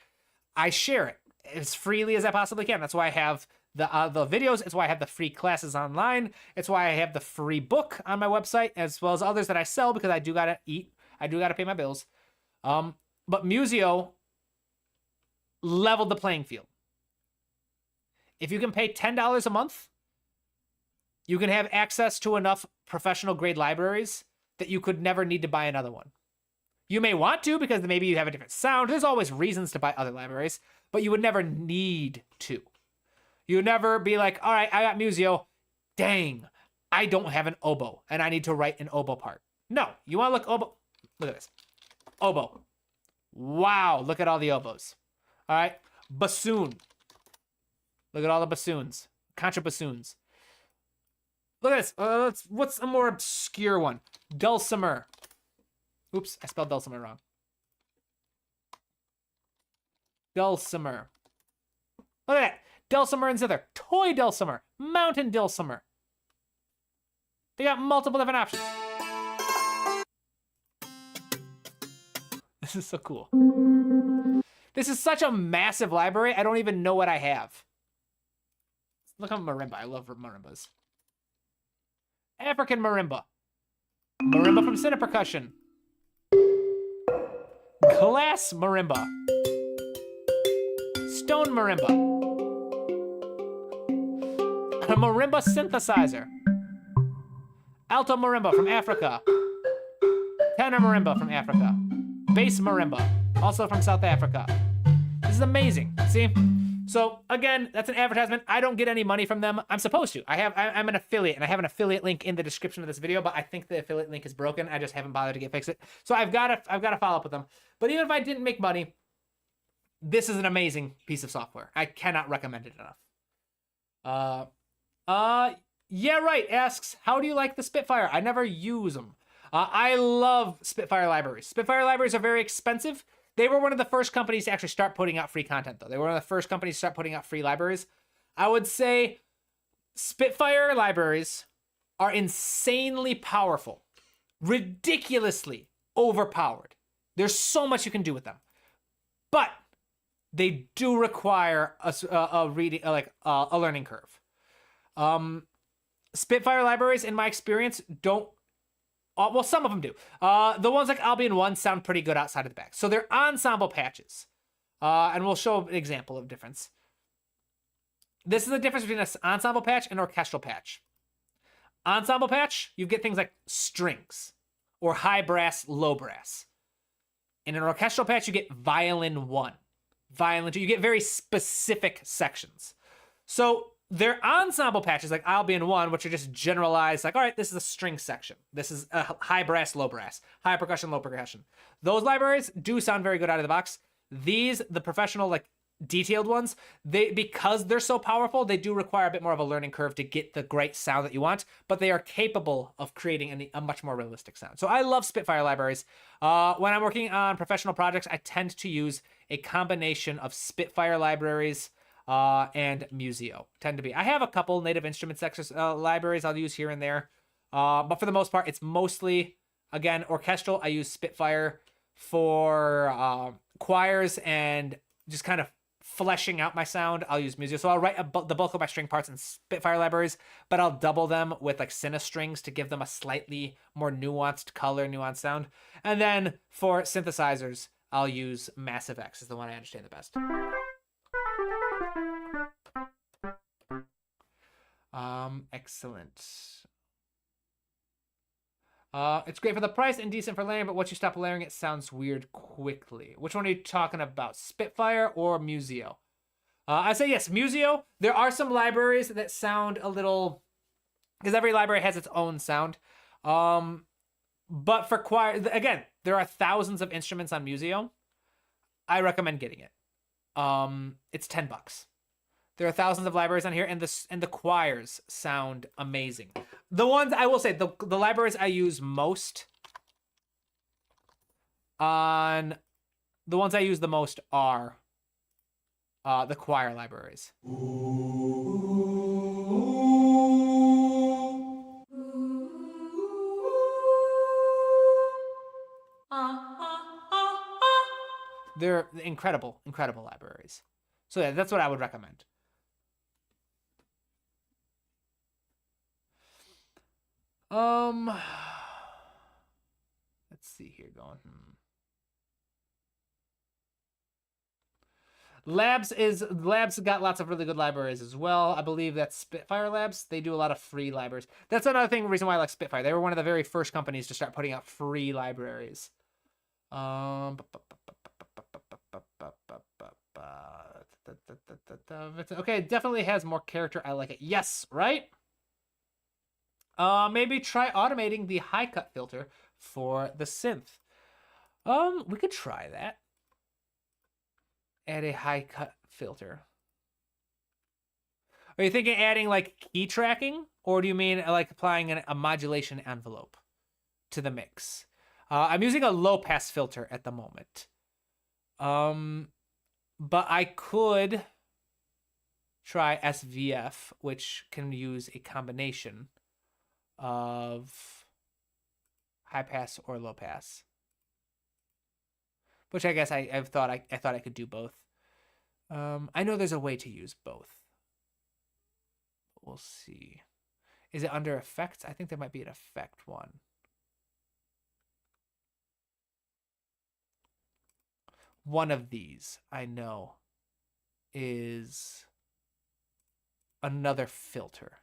I share it as freely as I possibly can. That's why I have the videos. It's why I have the free classes online. It's why I have the free book on my website, as well as others that I sell because I do gotta eat. I do gotta pay my bills. But Museo leveled the playing field. If you can pay $10 a month, you can have access to enough professional grade libraries that you could never need to buy another one. You may want to because maybe you have a different sound. There's always reasons to buy other libraries, but you would never need to. You would never be like, all right, I got Museo. Dang, I don't have an oboe and I need to write an oboe part. No, you want to look oboe. Look at this. Oboe. Wow, look at all the oboes. All right, bassoon. Look at all the bassoons. Contrabassoons. Look at this. What's a more obscure one? Dulcimer. Oops, I spelled dulcimer wrong. Dulcimer. Look at that. Dulcimer and zither. Toy dulcimer. Mountain dulcimer. They got multiple different options. This is so cool. This is such a massive library, I don't even know what I have. Look at marimba. I love marimbas. African marimba. Marimba from Cine Percussion. Glass marimba. Stone marimba. A marimba synthesizer. Alto marimba from Africa. Tenor marimba from Africa. Bass marimba, also from South Africa. This is amazing. See? So again, that's an advertisement. I don't get any money from them. I'm supposed to. I'm an affiliate, and I have an affiliate link in the description of this video, but I think the affiliate link is broken. I just haven't bothered to fix it. So I've got to follow up with them. But even if I didn't make money, this is an amazing piece of software. I cannot recommend it enough. Yeah, right, asks, how do you like the Spitfire? I never use them. I love Spitfire libraries. Spitfire libraries are very expensive. They were one of the first companies to actually start putting out free content, though. They were one of the first companies to start putting out free libraries. I would say Spitfire libraries are insanely powerful, ridiculously overpowered. There's so much you can do with them, but they do require a learning curve. Spitfire libraries, in my experience, don't. Well, some of them do. The ones like Albion 1 sound pretty good outside of the back. So they're ensemble patches. And we'll show an example of difference. This is the difference between an ensemble patch and an orchestral patch. Ensemble patch, you get things like strings or high brass, low brass. In an orchestral patch, you get violin 1, violin 2. You get very specific sections. So they're ensemble patches like Albion 1, which are just generalized, like, all right, this is a string section. This is a high brass, low brass, high percussion, low percussion. Those libraries do sound very good out of the box. These, the professional, like, detailed ones, because they're so powerful, they do require a bit more of a learning curve to get the great sound that you want, but they are capable of creating a much more realistic sound. So I love Spitfire libraries. When I'm working on professional projects, I tend to use a combination of Spitfire libraries and Museo tend to be. I have a couple native instrument sections libraries I'll use here and there, but for the most part, it's mostly, again, orchestral. I use Spitfire for choirs and just kind of fleshing out my sound. I'll use Museo. So I'll write the bulk of my string parts in Spitfire libraries, but I'll double them with like Cine strings to give them a slightly more nuanced color, nuanced sound. And then for synthesizers, I'll use Massive X is the one I understand the best. Excellent. It's great for the price and decent for layering, but once you stop layering, it sounds weird quickly. Which one are you talking about, Spitfire or Museo? I say yes, Museo. There are some libraries that sound a little, because every library has its own sound. But for choir, again, there are thousands of instruments on Museo. I recommend getting it. It's $10. There are thousands of libraries on here, and the choirs sound amazing. The ones, I will say, the libraries I use most on, the ones I use the most are the choir libraries. They're incredible, incredible libraries. So yeah, that's what I would recommend. Let's see here going. Labs got lots of really good libraries as well. I believe that Spitfire Labs, they do a lot of free libraries. That's another reason why I like Spitfire. They were one of the very first companies to start putting out free libraries. Okay, it definitely has more character. I like it. Yes, right? Maybe try automating the high cut filter for the synth. We could try that. Add a high cut filter. Are you thinking adding like key tracking, or do you mean like applying a modulation envelope to the mix? I'm using a low pass filter at the moment. But I could try SVF, which can use a combination of high pass or low pass. Which I guess I thought I could do both. I know there's a way to use both. We'll see. Is it under effects? I think there might be an effect one. One of these, I know, is another filter.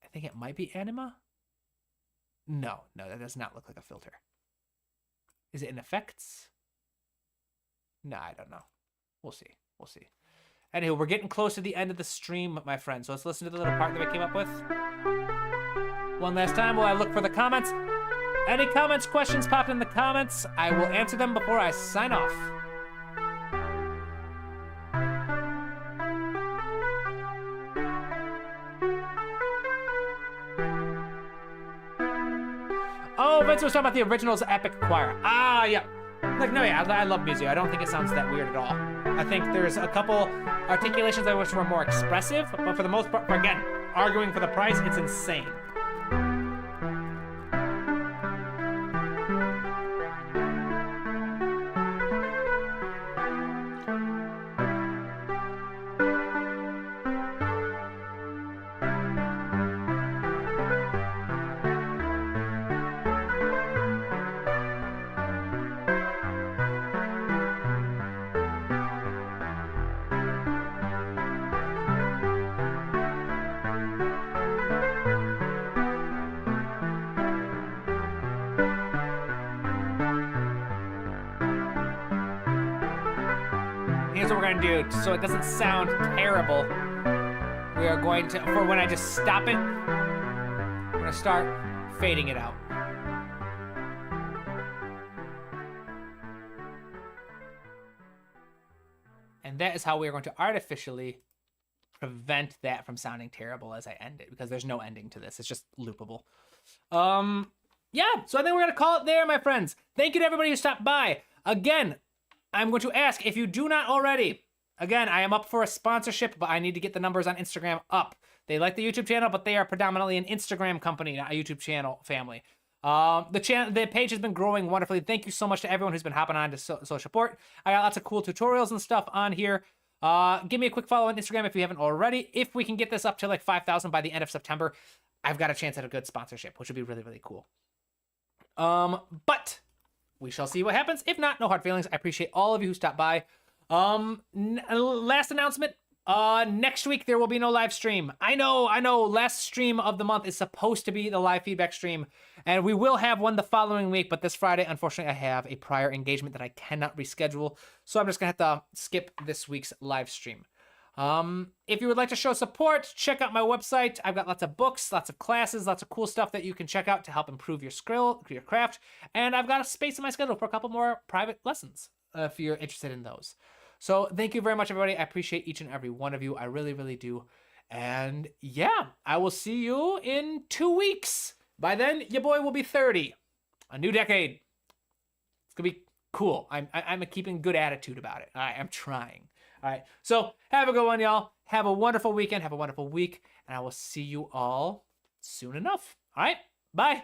I think it might be anima. No, that does not look like a filter. Is it in effects? No, I don't know. We'll see. We'll see. Anywho, we're getting close to the end of the stream, my friends. So let's listen to the little part that we came up with. One last time while I look for the comments. Any comments, questions, pop in the comments. I will answer them before I sign off. Oh, Vince was talking about the original's epic choir. Ah, yeah. Like, no, yeah, I love music. I don't think it sounds that weird at all. I think there's a couple articulations I wish were more expressive, but for the most part, again, arguing for the price, it's insane. Here's what we're gonna do, so it doesn't sound terrible. We are going to, for when I just stop it, we're gonna start fading it out. And that is how we are going to artificially prevent that from sounding terrible as I end it, because there's no ending to this. It's just loopable. Yeah, so I think we're gonna call it there, my friends. Thank you to everybody who stopped by. Again, I'm going to ask, if you do not already, again, I am up for a sponsorship, but I need to get the numbers on Instagram up. They like the YouTube channel, but they are predominantly an Instagram company, not a YouTube channel family. The page has been growing wonderfully. Thank you so much to everyone who's been hopping on to social support. I got lots of cool tutorials and stuff on here. Give me a quick follow on Instagram if you haven't already. If we can get this up to like 5,000 by the end of September, I've got a chance at a good sponsorship, which would be really, really cool. But we shall see what happens. If not, no hard feelings. I appreciate all of you who stopped by. Last announcement. Next week there will be no live stream. I know. Last stream of the month is supposed to be the live feedback stream, and we will have one the following week, but this Friday, unfortunately, I have a prior engagement that I cannot reschedule, so I'm just gonna have to skip this week's live stream. If you would like to show support, check out my website. I've got lots of books, lots of classes, lots of cool stuff that you can check out to help improve your skill, your craft. And I've got a space in my schedule for a couple more private lessons if you're interested in those. So thank you very much, everybody. I appreciate each and every one of you. I really, really do. And yeah, I will see you in 2 weeks. By then, your boy will be 30. A new decade. It's gonna be cool. I'm keeping good attitude about it. All right, I'm trying. All right, so have a good one, y'all. Have a wonderful weekend. Have a wonderful week. And I will see you all soon enough. All right, bye.